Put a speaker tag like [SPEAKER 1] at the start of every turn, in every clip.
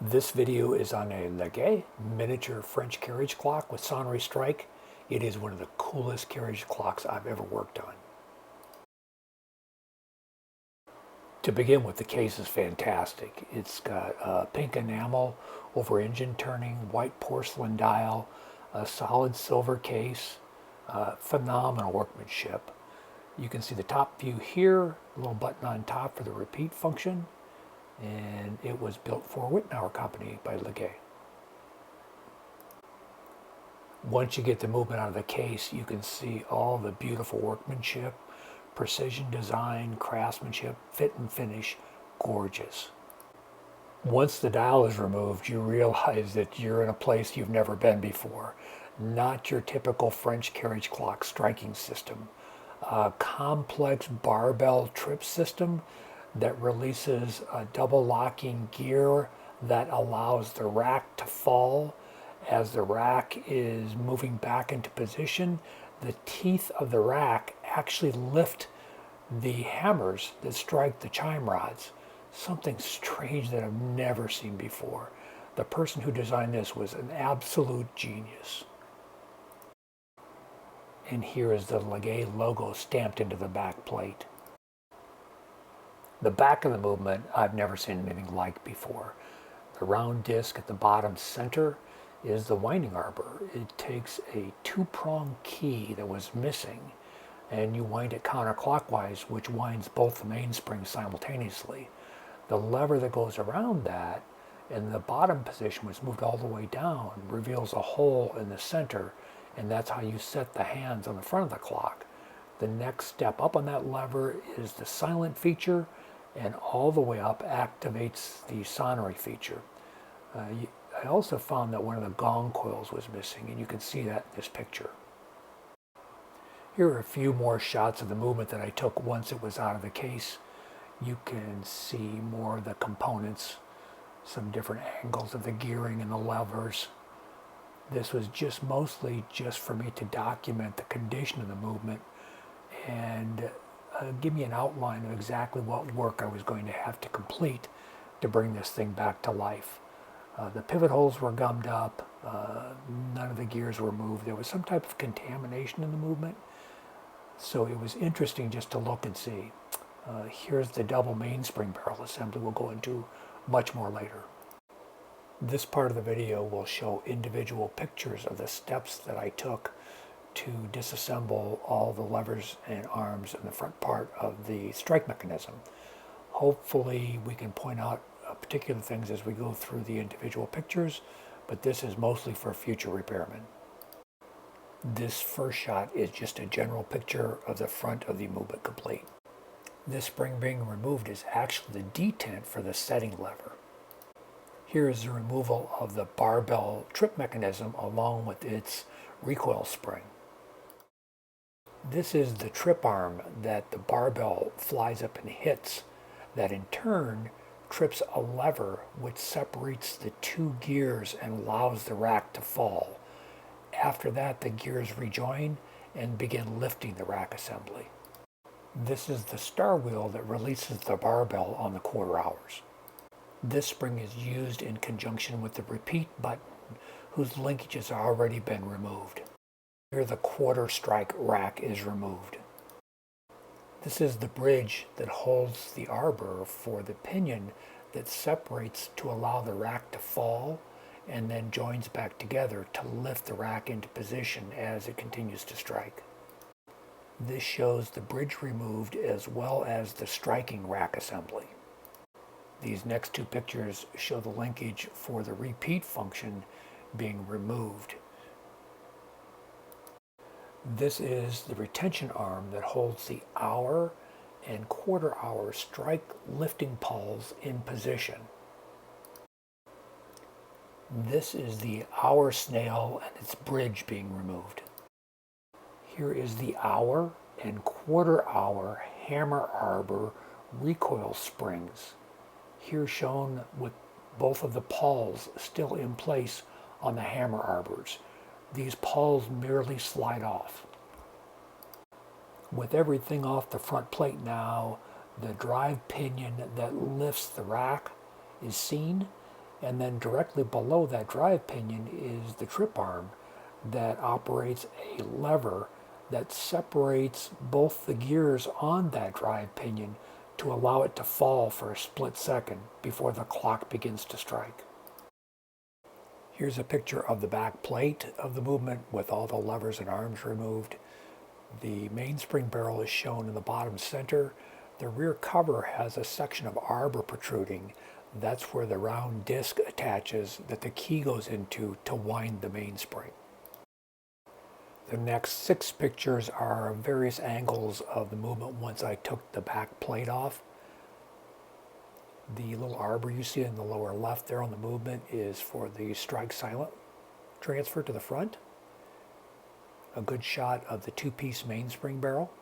[SPEAKER 1] This video is on a LeGuet miniature French carriage clock with Sonnerie strike. It is one of the coolest carriage clocks I've ever worked on. To begin with, the case is fantastic. It's got pink enamel over engine turning, white porcelain dial, a solid silver case, phenomenal workmanship. You can see the top view here, a little button on top for the repeat function, and it was built for Whitnauer Company by LeGuet. Once you get the movement out of the case, you can see all the beautiful workmanship, precision design, craftsmanship, fit and finish, gorgeous. Once the dial is removed, you realize that you're in a place you've never been before. Not your typical French carriage clock striking system. A complex barbell trip system that releases a double locking gear that allows the rack to fall. As the rack is moving back into position, the teeth of the rack actually lift the hammers that strike the chime rods. Something strange that I've never seen before. The person who designed this was an absolute genius. And here is the LeGuet logo stamped into the back plate. The back of the movement I've never seen anything like before. The round disc at the bottom center is the winding arbor. It takes a two-prong key that was missing, and you wind it counterclockwise, which winds both the mainsprings simultaneously. The lever that goes around that in the bottom position was moved all the way down, reveals a hole in the center, and that's how you set the hands on the front of the clock. The next step up on that lever is the silent feature, and all the way up activates the Sonnerie feature. I also found that one of the gong coils was missing, and you can see that in this picture. Here are a few more shots of the movement that I took once it was out of the case. You can see more of the components, some different angles of the gearing and the levers. This was mostly just for me to document the condition of the movement and give me an outline of exactly what work I was going to have to complete to bring this thing back to life. The pivot holes were gummed up, none of the gears were moved. There was some type of contamination in the movement, so it was interesting just to look and see. Here's the double mainspring barrel assembly we'll go into much more later. This part of the video will show individual pictures of the steps that I took to disassemble all the levers and arms in the front part of the strike mechanism. Hopefully we can point out particular things as we go through the individual pictures, but this is mostly for future repairmen. This first shot is just a general picture of the front of the movement complete. This spring being removed is actually the detent for the setting lever. Here is the removal of the barbell trip mechanism along with its recoil spring. This is the trip arm that the barbell flies up and hits, that in turn trips a lever which separates the two gears and allows the rack to fall. After that, the gears rejoin and begin lifting the rack assembly. This is the star wheel that releases the barbell on the quarter hours. This spring is used in conjunction with the repeat button, whose linkage has already been removed. Here the quarter strike rack is removed. This is the bridge that holds the arbor for the pinion that separates to allow the rack to fall and then joins back together to lift the rack into position as it continues to strike. This shows the bridge removed as well as the striking rack assembly. These next two pictures show the linkage for the repeat function being removed. This is the retention arm that holds the hour and quarter hour strike lifting pawls in position. This is the hour snail and its bridge being removed. Here is the hour and quarter hour hammer arbor recoil springs, here shown with both of the pawls still in place on the hammer arbors. These pawls merely slide off. With everything off the front plate now, the drive pinion that lifts the rack is seen, And then directly below that drive pinion is the trip arm that operates a lever that separates both the gears on that drive pinion to allow it to fall for a split second before the clock begins to strike. Here's a picture of the back plate of the movement with all the levers and arms removed. The mainspring barrel is shown in the bottom center. The rear cover has a section of arbor protruding. That's where the round disc attaches that the key goes into to wind the mainspring. The next 6 pictures are various angles of the movement once I took the back plate off. The little arbor you see in the lower left there on the movement is for the strike silent transfer to the front. A good shot of the 2-piece mainspring barrel.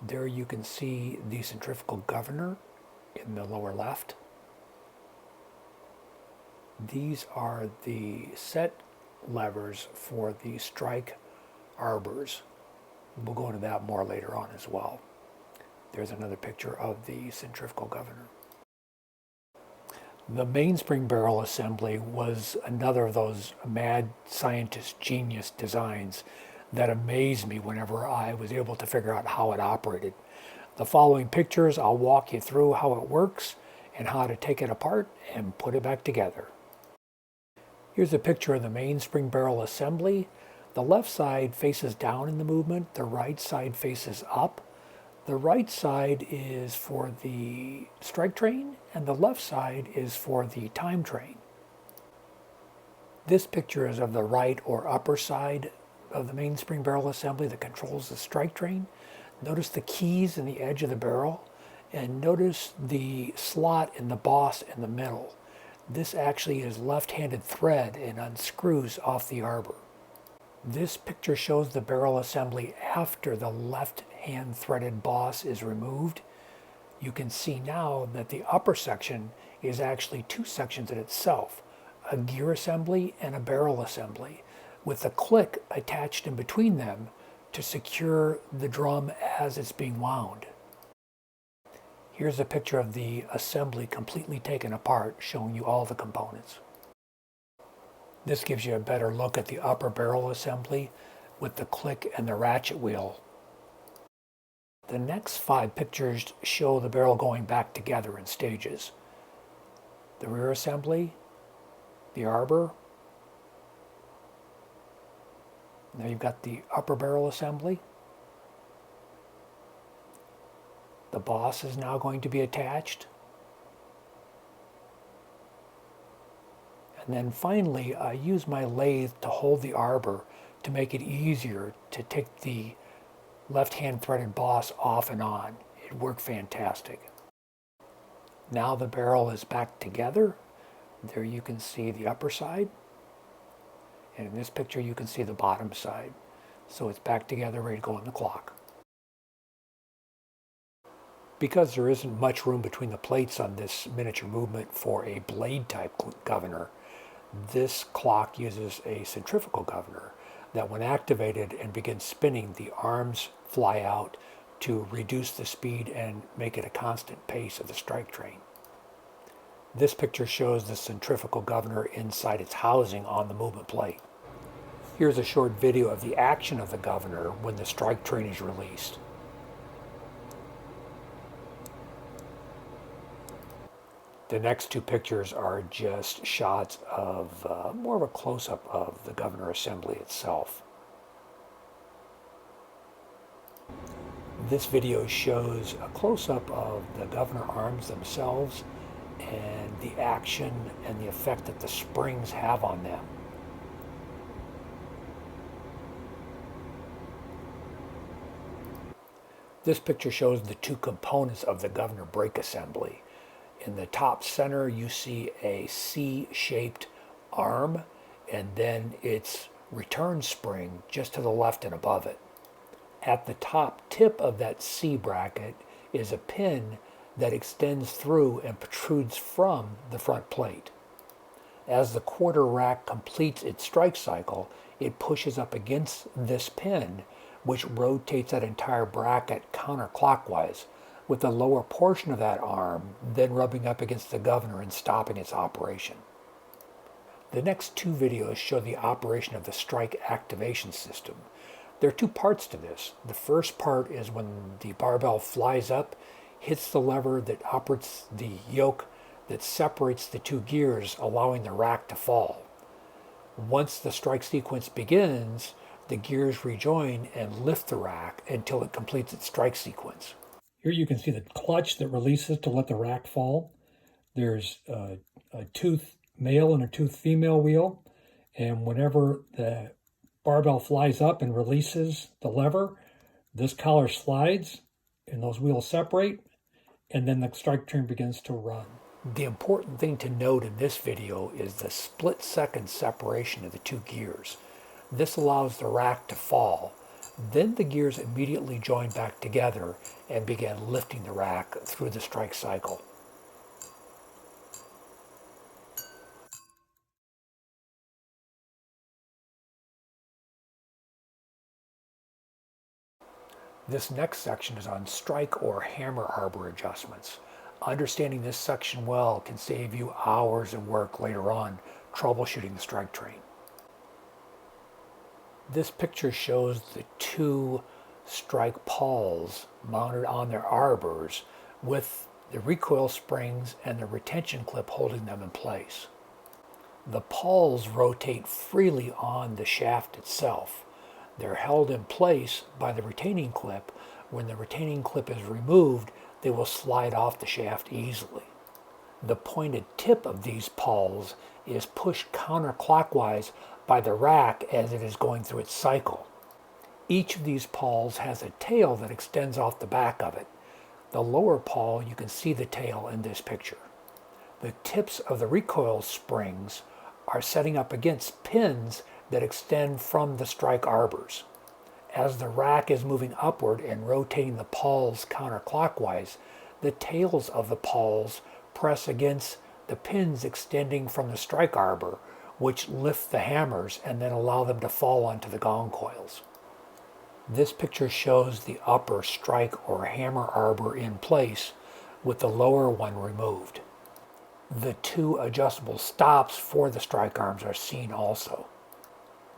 [SPEAKER 1] There you can see the centrifugal governor in the lower left. These are the set levers for the strike arbors. We'll go into that more later on as well. There's another picture of the centrifugal governor. The mainspring barrel assembly was another of those mad scientist genius designs that amazed me whenever I was able to figure out how it operated. The following pictures, I'll walk you through how it works and how to take it apart and put it back together. Here's a picture of the mainspring barrel assembly. The left side faces down in the movement, the right side faces up. The right side is for the strike train and the left side is for the time train. This picture is of the right or upper side of the mainspring barrel assembly that controls the strike train. Notice the keys in the edge of the barrel and notice the slot in the boss in the middle. This actually is left-handed thread and unscrews off the arbor. This picture shows the barrel assembly after the left-hand threaded boss is removed. You can see now that the upper section is actually 2 sections in itself, a gear assembly and a barrel assembly, with a click attached in between them to secure the drum as it's being wound. Here's a picture of the assembly completely taken apart, showing you all the components. This gives you a better look at the upper barrel assembly with the click and the ratchet wheel. The next 5 pictures show the barrel going back together in stages. The rear assembly, the arbor. Now you've got the upper barrel assembly. The boss is now going to be attached. And then finally, I use my lathe to hold the arbor to make it easier to take the left-hand threaded boss off and on. It worked fantastic. Now the barrel is back together. There you can see the upper side. And in this picture you can see the bottom side. So it's back together, ready to go on the clock. Because there isn't much room between the plates on this miniature movement for a blade type governor, this clock uses a centrifugal governor that when activated and begins spinning, the arms fly out to reduce the speed and make it a constant pace of the strike train. This picture shows the centrifugal governor inside its housing on the movement plate. Here's a short video of the action of the governor when the strike train is released. The next 2 pictures are just shots of more of a close-up of the governor assembly itself. This video shows a close-up of the governor arms themselves and the action and the effect that the springs have on them. This picture shows the 2 components of the governor brake assembly. In the top center, you see a C-shaped arm, and then its return spring just to the left and above it. At the top tip of that C bracket is a pin that extends through and protrudes from the front plate. As the quarter rack completes its strike cycle, it pushes up against this pin, which rotates that entire bracket counterclockwise, with the lower portion of that arm then rubbing up against the governor and stopping its operation. The next two videos show the operation of the strike activation system. There are two parts to this. The first part is when the barbell flies up, hits the lever that operates the yoke that separates the two gears, allowing the rack to fall. Once the strike sequence begins, the gears rejoin and lift the rack until it completes its strike sequence. Here you can see the clutch that releases to let the rack fall. There's a tooth male and a tooth female wheel, and whenever the barbell flies up and releases the lever, this collar slides and those wheels separate, and then the strike train begins to run. The important thing to note in this video is the split-second separation of the two gears. This allows the rack to fall. Then the gears immediately join back together and begin lifting the rack through the strike cycle. This next section is on strike or hammer arbor adjustments. Understanding this section well can save you hours of work later on troubleshooting the strike train. This picture shows the two strike pawls mounted on their arbors with the recoil springs and the retention clip holding them in place. The pawls rotate freely on the shaft itself. They're held in place by the retaining clip. When the retaining clip is removed, they will slide off the shaft easily. The pointed tip of these pawls is pushed counterclockwise by the rack as it is going through its cycle. Each of these pawls has a tail that extends off the back of it. The lower pawl, you can see the tail in this picture. The tips of the recoil springs are setting up against pins that extend from the strike arbors. As the rack is moving upward and rotating the pawls counterclockwise, the tails of the pawls press against the pins extending from the strike arbor, which lift the hammers and then allow them to fall onto the gong coils. This picture shows the upper strike or hammer arbor in place with the lower one removed. The two adjustable stops for the strike arms are seen also.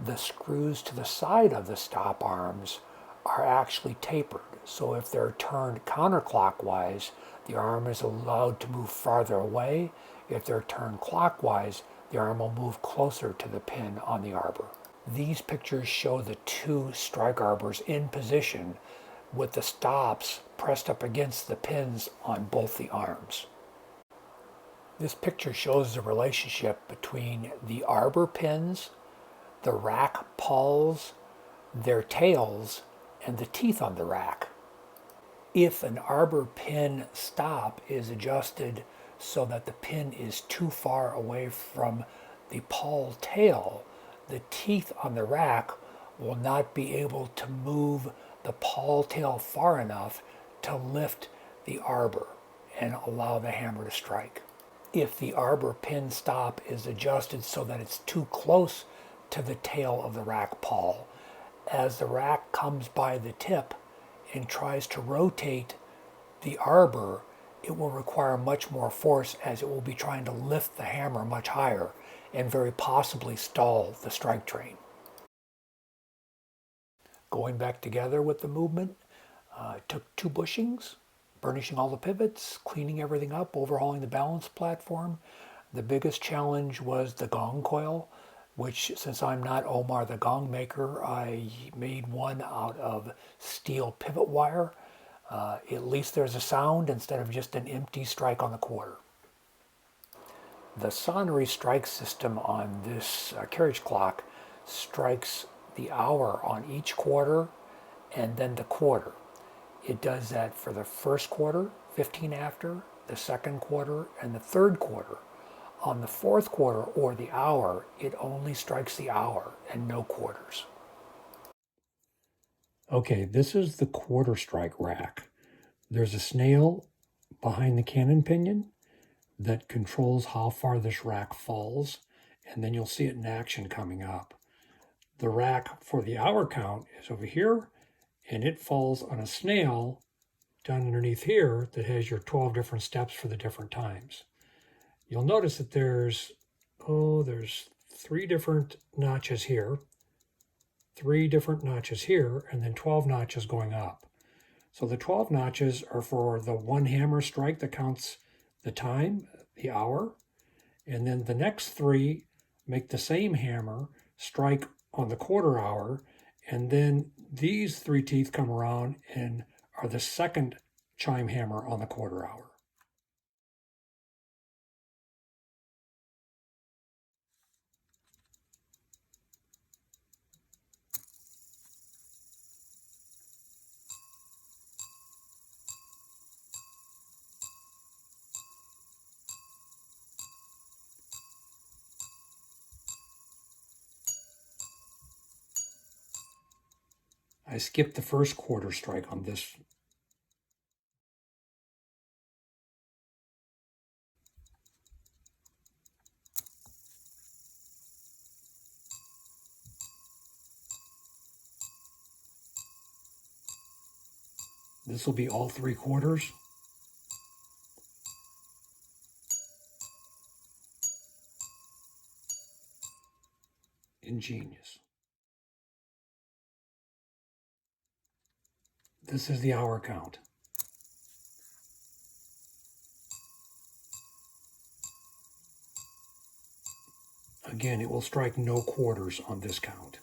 [SPEAKER 1] The screws to the side of the stop arms are actually tapered, so if they're turned counterclockwise, the arm is allowed to move farther away. If they're turned clockwise, the arm will move closer to the pin on the arbor. These pictures show the two strike arbors in position with the stops pressed up against the pins on both the arms. This picture shows the relationship between the arbor pins, the rack pawls, their tails, and the teeth on the rack. If an arbor pin stop is adjusted so that the pin is too far away from the pawl tail, the teeth on the rack will not be able to move the pawl tail far enough to lift the arbor and allow the hammer to strike. If the arbor pin stop is adjusted so that it's too close to the tail of the rack pawl, as the rack comes by the tip and tries to rotate the arbor, it will require much more force as it will be trying to lift the hammer much higher and very possibly stall the strike train. Going back together with the movement, took two bushings, burnishing all the pivots, cleaning everything up, overhauling the balance platform. The biggest challenge was the gong coil, which, since I'm not Omar the gong maker, I made one out of steel pivot wire. At least there's a sound instead of just an empty strike on the quarter. The Sonnerie strike system on this carriage clock strikes the hour on each quarter and then the quarter. It does that for the first quarter, 15 after, the second quarter, and the third quarter. On the fourth quarter, or the hour, it only strikes the hour and no quarters. Okay, this is the quarter strike rack. There's a snail behind the cannon pinion that controls how far this rack falls, and then you'll see it in action coming up. The rack for the hour count is over here, and it falls on a snail down underneath here that has your 12 different steps for the different times. You'll notice that there's 3 different notches here, 3 different notches here, and then 12 notches going up. So the 12 notches are for the one hammer strike that counts the time, the hour, and then the next 3 make the same hammer strike on the quarter hour, and then these 3 teeth come around and are the second chime hammer on the quarter hour. I skipped the first quarter strike on this. This will be all 3 quarters. Ingenious. This is the hour count. Again, it will strike no quarters on this count.